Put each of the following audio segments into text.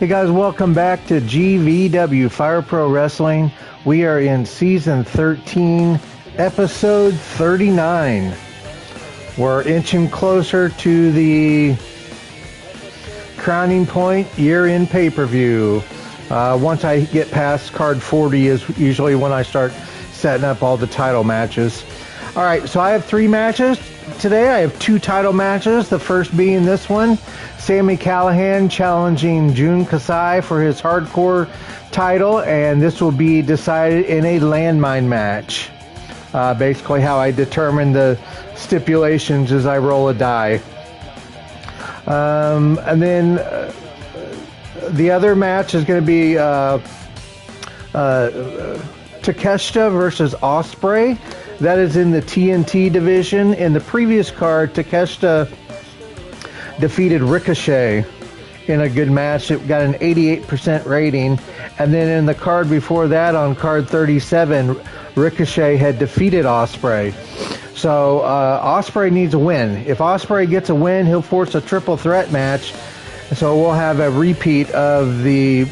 Hey guys, welcome back to GVW Fire Pro Wrestling. We are in season 13, episode 39. We're inching closer to the crowning point year-end pay-per-view. Once I get past card 40 is usually when I start setting up all the title matches. All right, so I have 3 matches today. I have 2 title matches. The first being this one, Sami Callihan challenging Jun Kasai for his hardcore title, and this will be decided in a landmine match. Basically how I determine the stipulations as I roll a die. And then the other match is going to be Takeshita versus Ospreay. That is in the TNT division. In the previous card, Takeshita defeated Ricochet in a good match. It got an 88% rating. And then in the card before that, on card 37, Ricochet had defeated Ospreay. So Ospreay needs a win. If Ospreay gets a win, he'll force a triple threat match. So we'll have a repeat of the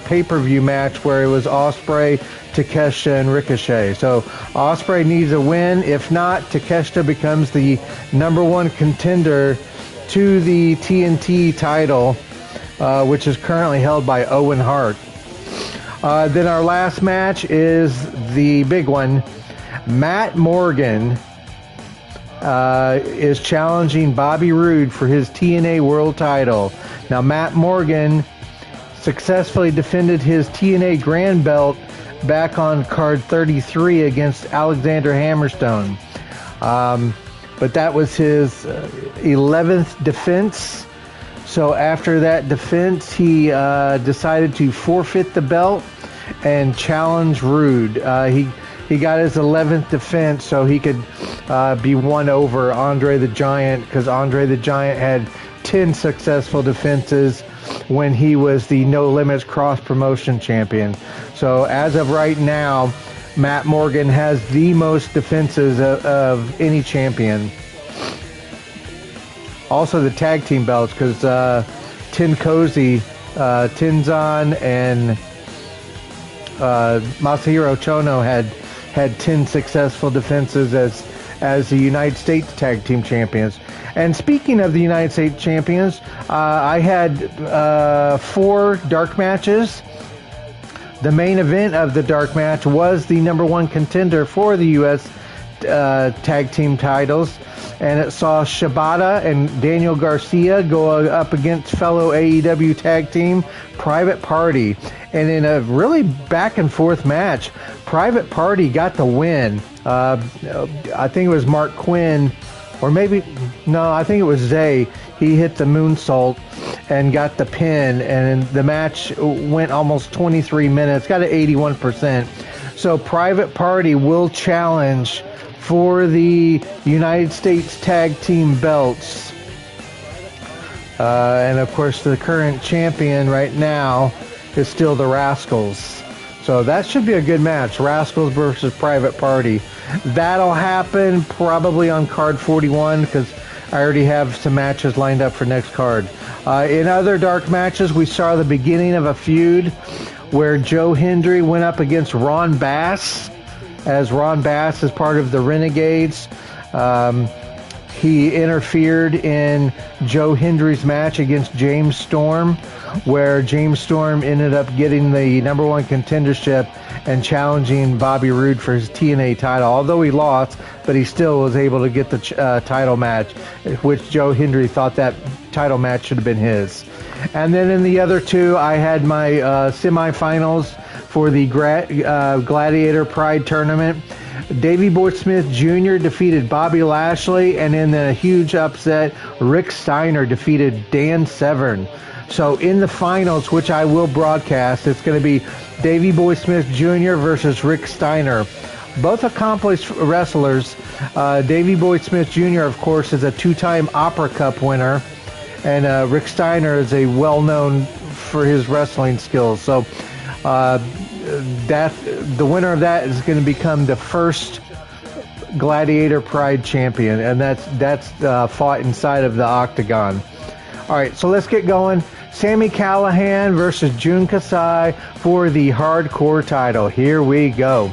pay-per-view match where it was Ospreay, Takeshita, and Ricochet. So Ospreay needs a win. If not, Takeshita becomes the #1 contender to the TNT title, which is currently held by Owen Hart. Then our last match is the big one. Matt Morgan is challenging Bobby Roode for his TNA World title. Now, Matt Morgan successfully defended his TNA Grand Belt back on card 33 against Alexander Hammerstone. But that was his 11th defense. So after that defense, he decided to forfeit the belt and challenge Roode. He got his 11th defense so he could be won over Andre the Giant, because Andre the Giant had 10 successful defenses when he was the No Limits Cross Promotion champion. So as of right now, Matt Morgan has the most defenses of any champion. Also the tag team belts, because Tenzan and Masahiro Chono had 10 successful defenses as the United States Tag Team Champions. And speaking of the United States Champions, I had 4 dark matches. The main event of the dark match was the #1 contender for the U.S. Tag Team titles, and it saw Shibata and Daniel Garcia go up against fellow AEW Tag Team Private Party. And in a really back and forth match, Private Party got the win. I think it was Mark Quinn, or maybe, no, I think it was Zay. He hit the moonsault and got the pin, and the match went almost 23 minutes, got an 81%. So Private Party will challenge for the United States Tag Team belts. And of course, the current champion right now is still the Rascals. So that should be a good match. Rascals versus Private Party. That'll happen probably on card 41, because I already have some matches lined up for next card. In other dark matches, we saw the beginning of a feud where Joe Hendry went up against Ron Bass, as Ron Bass is part of the Renegades. He interfered in Joe Hendry's match against James Storm, where James Storm ended up getting the #1 contendership and challenging Bobby Roode for his TNA title. Although he lost, but he still was able to get the title match, which Joe Hendry thought that title match should have been his. And then in the other 2, I had my semifinals for the Gladiator Pride Tournament. Davey Boy Smith Jr. defeated Bobby Lashley, and in a huge upset, Rick Steiner defeated Dan Severn. So in the finals, which I will broadcast, it's going to be Davey Boy Smith Jr. versus Rick Steiner. Both accomplished wrestlers. Davey Boy Smith Jr., of course, is a 2-time Opera Cup winner, and Rick Steiner is a well-known for his wrestling skills. So that the winner of that is going to become the first Gladiator Pride champion, and that's fought inside of the Octagon. All right, so let's get going. Sami Callihan versus Jun Kasai for the hardcore title. Here we go.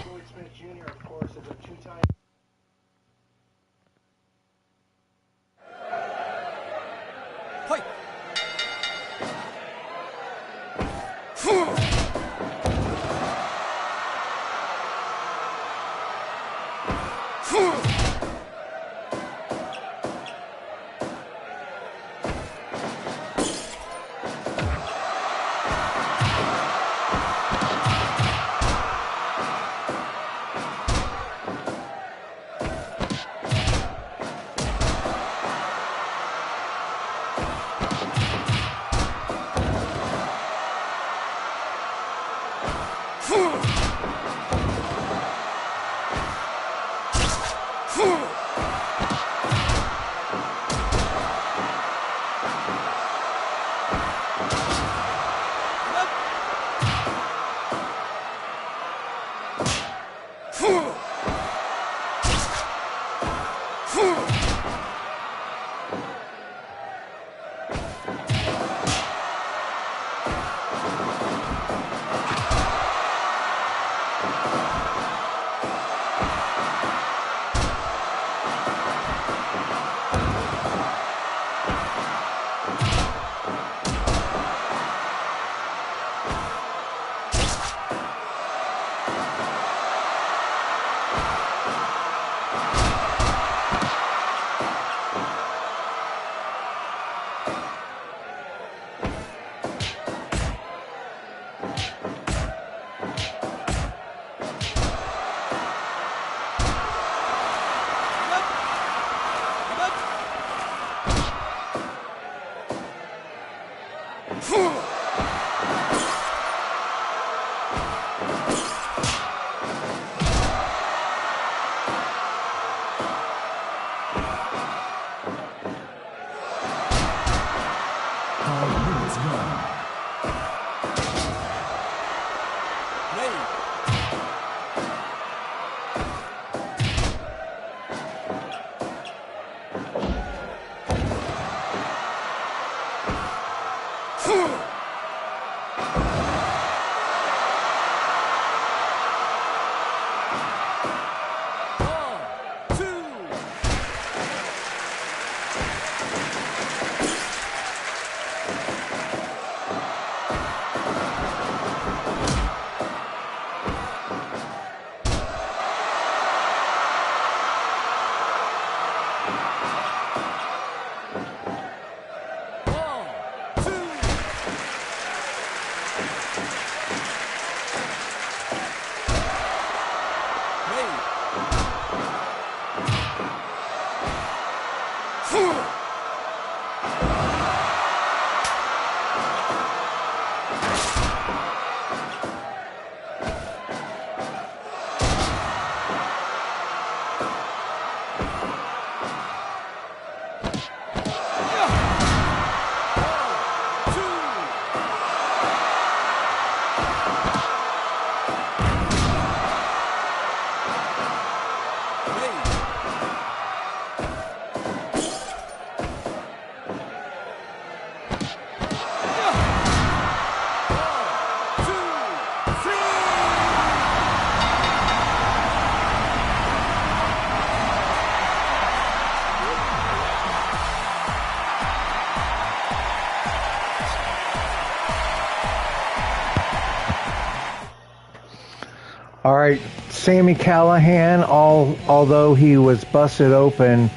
All right, Sami Callihan, although he was busted open,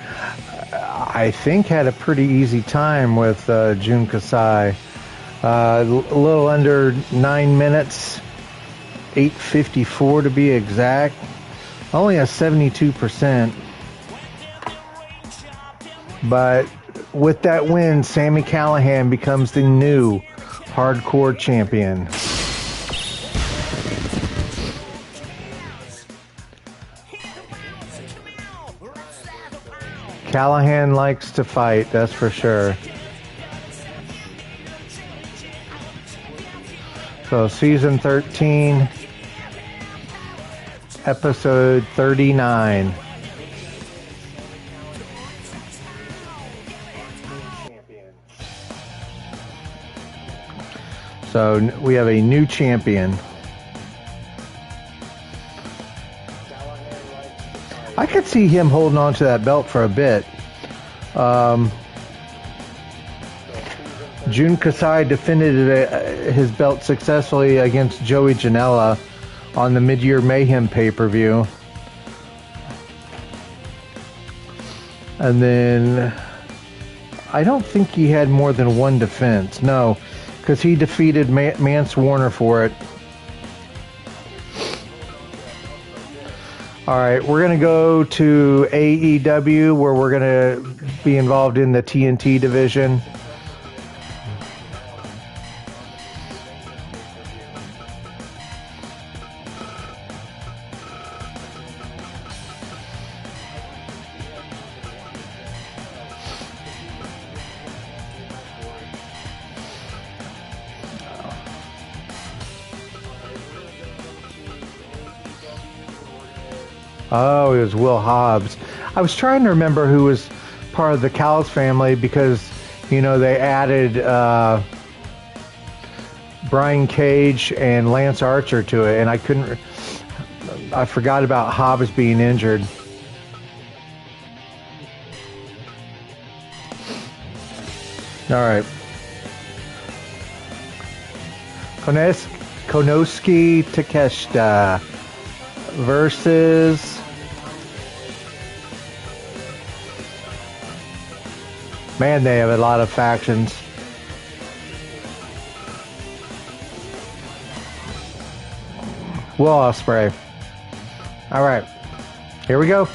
I think had a pretty easy time with Jun Kasai. A little under 9 minutes, 8:54 to be exact. Only a 72%. But with that win, Sami Callihan becomes the new hardcore champion. Callihan likes to fight, that's for sure. So season 13, episode 39. So we have a new champion. I could see him holding on to that belt for a bit. Jun Kasai defended his belt successfully against Joey Janela on the Mid-Year Mayhem pay-per-view. And then I don't think he had more than one defense. No, because he defeated Mance Warner for it. All right, we're going to go to AEW, where we're going to be involved in the TNT division. Oh, it was Will Hobbs. I was trying to remember who was part of the Callis family because, you know, they added Brian Cage and Lance Archer to it, and I forgot about Hobbs being injured. All right. Konosuke Takeshita versus man, they have a lot of factions. Will Ospreay. All right, here we go.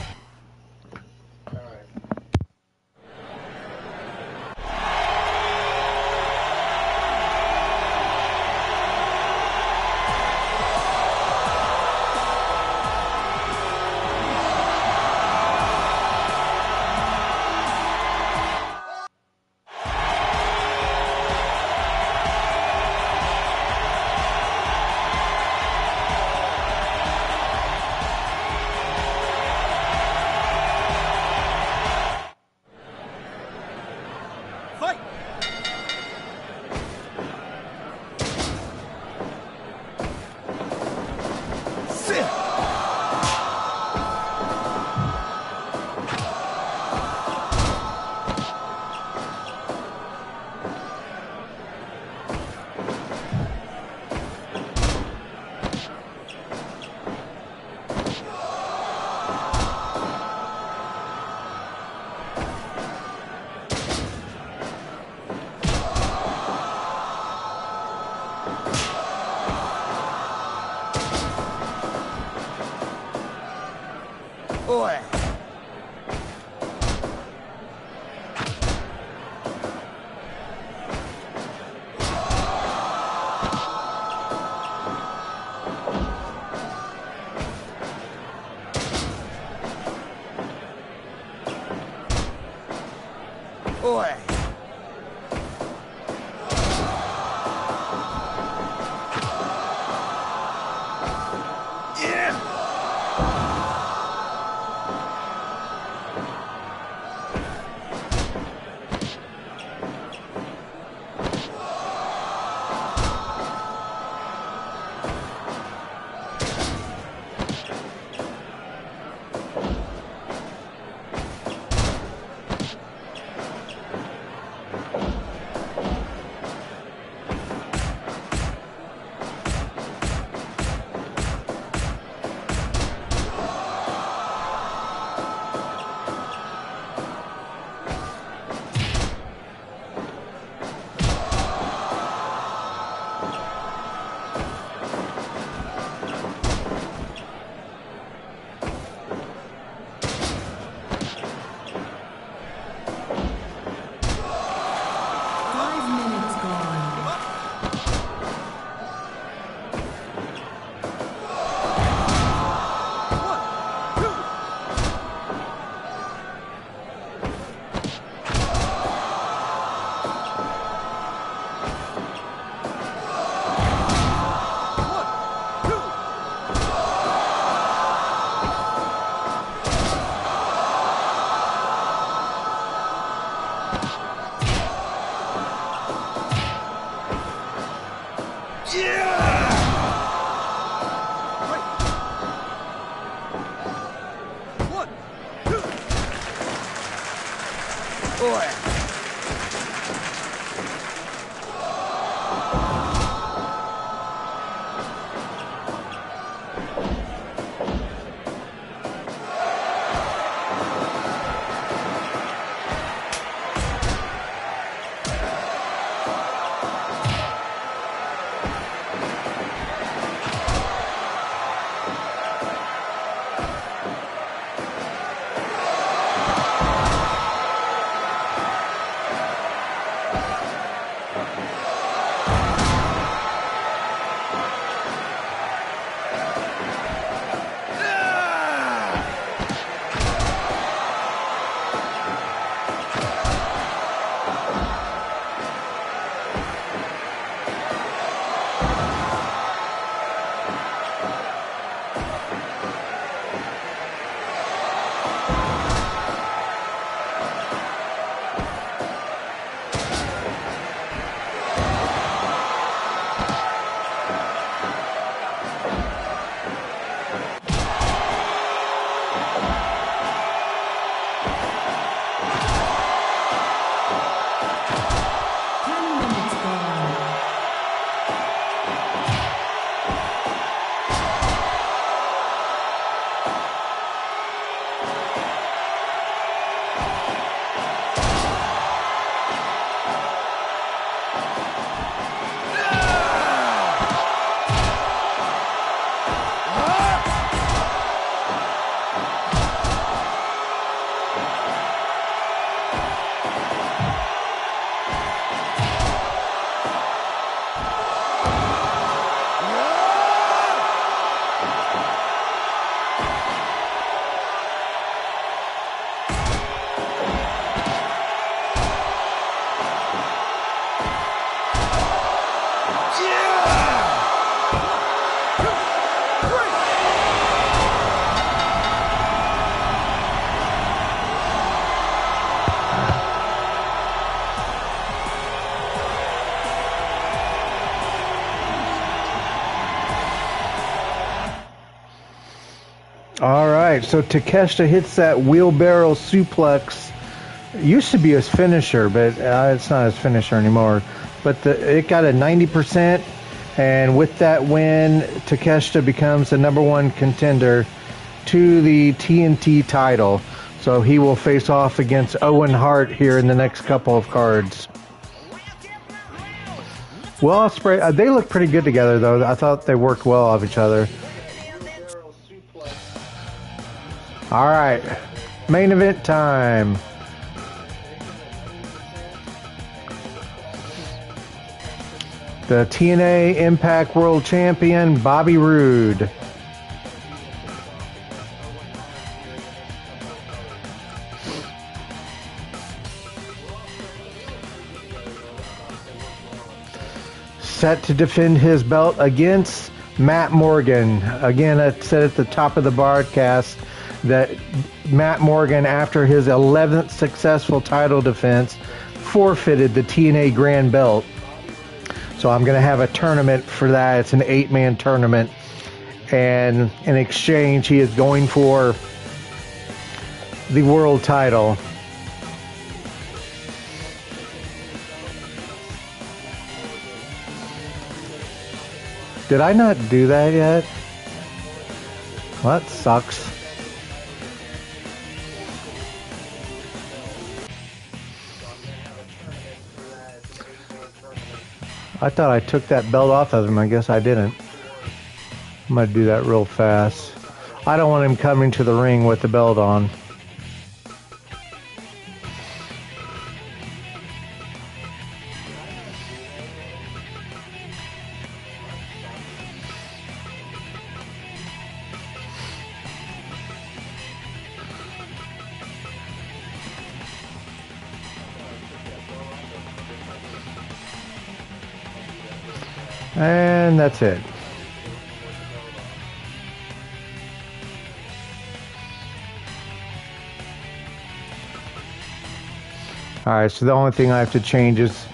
Oi. Oi. Oh, yeah. All right, so Takeshita hits that wheelbarrow suplex. It used to be his finisher, but it's not his finisher anymore. But it got a 90%, and with that win, Takeshita becomes the #1 contender to the TNT title. So he will face off against Owen Hart here in the next couple of cards. Well, they look pretty good together, though. I thought they worked well off each other. All right, main event time. The TNA Impact World Champion, Bobby Roode. Set to defend his belt against Matt Morgan. Again, I said at the top of the broadcast that Matt Morgan, after his 11th successful title defense, forfeited the TNA Grand Belt. So I'm going to have a tournament for that. It's an 8-man tournament. And in exchange, he is going for the world title. Did I not do that yet? Well, that sucks. I thought I took that belt off of him. I guess I didn't. I'm going to do that real fast. I don't want him coming to the ring with the belt on. And that's it. Alright, so the only thing I have to change is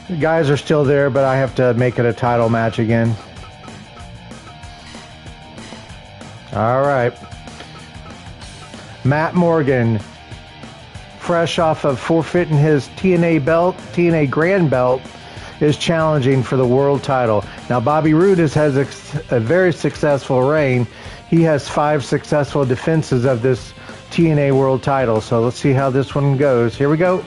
the guys are still there, but I have to make it a title match again. Alright. Matt Morgan fresh off of forfeiting his TNA Grand Belt, is challenging for the world title. Now, Bobby Roode has a very successful reign. He has 5 successful defenses of this TNA world title. So let's see how this one goes. Here we go.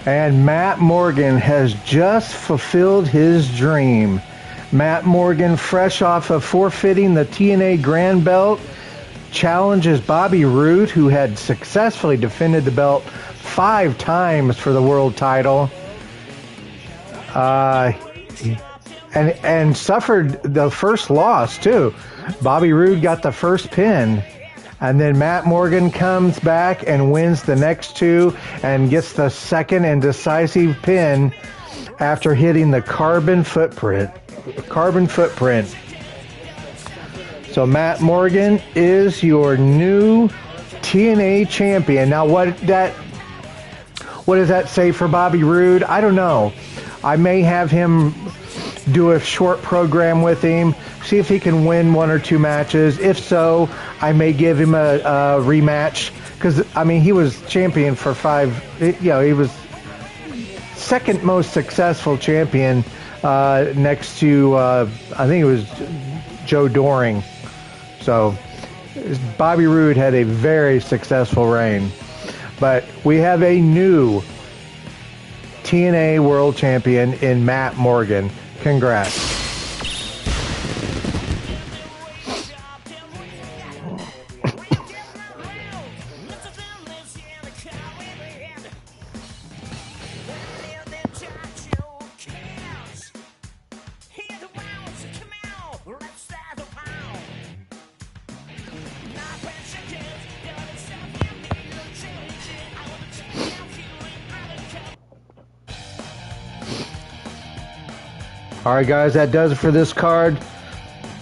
And Matt Morgan has just fulfilled his dream. Matt Morgan, fresh off of forfeiting the TNA Grand Belt, challenges Bobby Roode, who had successfully defended the belt 5 times for the world title, and suffered the first loss too. Bobby Roode got the first pin, and then Matt Morgan comes back and wins the next 2 and gets the second and decisive pin after hitting the carbon footprint. So Matt Morgan is your new TNA champion. Now what does that say for Bobby Roode? I don't know. I may have him do a short program with him, see if he can win 1 or 2 matches. If so, I may give him a rematch, because I mean he was champion for 5. He was second most successful champion next to I think it was Joe Doring. So Bobby Roode had a very successful reign. But we have a new TNA World Champion in Matt Morgan. Congrats. All right, guys, that does it for this card.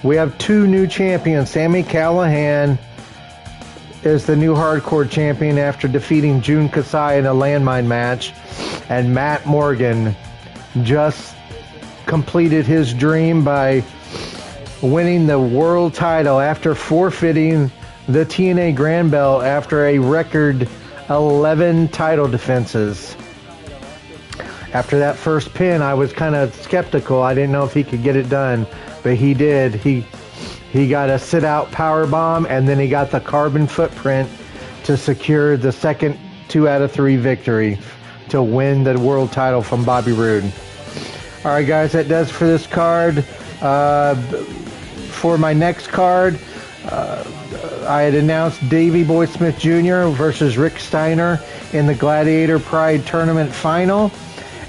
We have 2 new champions. Sami Callihan is the new hardcore champion after defeating Jun Kasai in a landmine match. And Matt Morgan just completed his dream by winning the world title after forfeiting the TNA Grand Belt after a record 11 title defenses. After that first pin, I was kind of skeptical. I didn't know if he could get it done, but he did. He got a sit-out power bomb, and then he got the carbon footprint to secure the second 2 out of 3 victory to win the world title from Bobby Roode. All right, guys, that does for this card. For my next card, I had announced Davey Boy Smith Jr. versus Rick Steiner in the Gladiator Pride Tournament Final.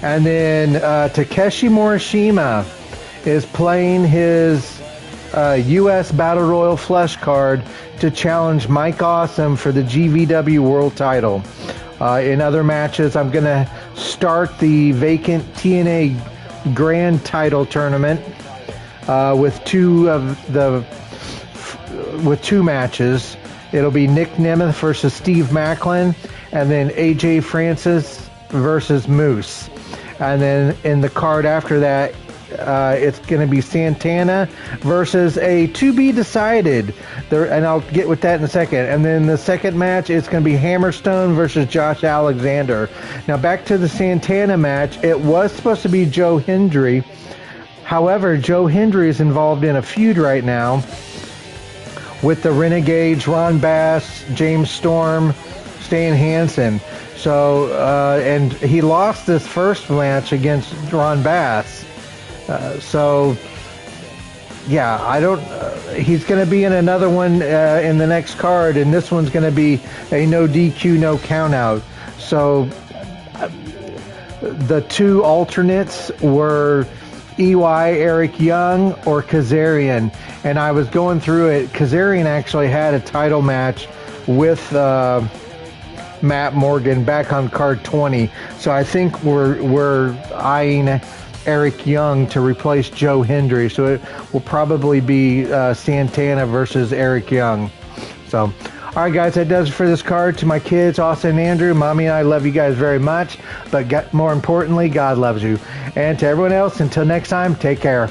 And then Takeshi Morishima is playing his U.S. Battle Royal Flush card to challenge Mike Awesome for the GVW World title. In other matches, I'm going to start the vacant TNA Grand Title Tournament with 2 matches. It'll be Nick Nemeth versus Steve Macklin, and then AJ Francis versus Moose. And then in the card after that, it's going to be Santana versus a to be decided. And I'll get with that in a second. And then the second match, it's going to be Hammerstone versus Josh Alexander. Now back to the Santana match. It was supposed to be Joe Hendry. However, Joe Hendry is involved in a feud right now with the Renegades, Ron Bass, James Storm, Stan Hansen. So, and he lost this first match against Ron Bass. Yeah, I don't. He's going to be in another one in the next card, and this one's going to be a no DQ, no count out. So, the 2 alternates were EY, Eric Young, or Kazarian. And I was going through it. Kazarian actually had a title match with Matt Morgan back on card 20. So I think we're eyeing Eric Young to replace Joe Hendry. So it will probably be Santana versus Eric Young. So, all right, guys, that does it for this card. To my kids, Austin and Andrew, Mommy and I love you guys very much. But more importantly, God loves you. And to everyone else, until next time, take care.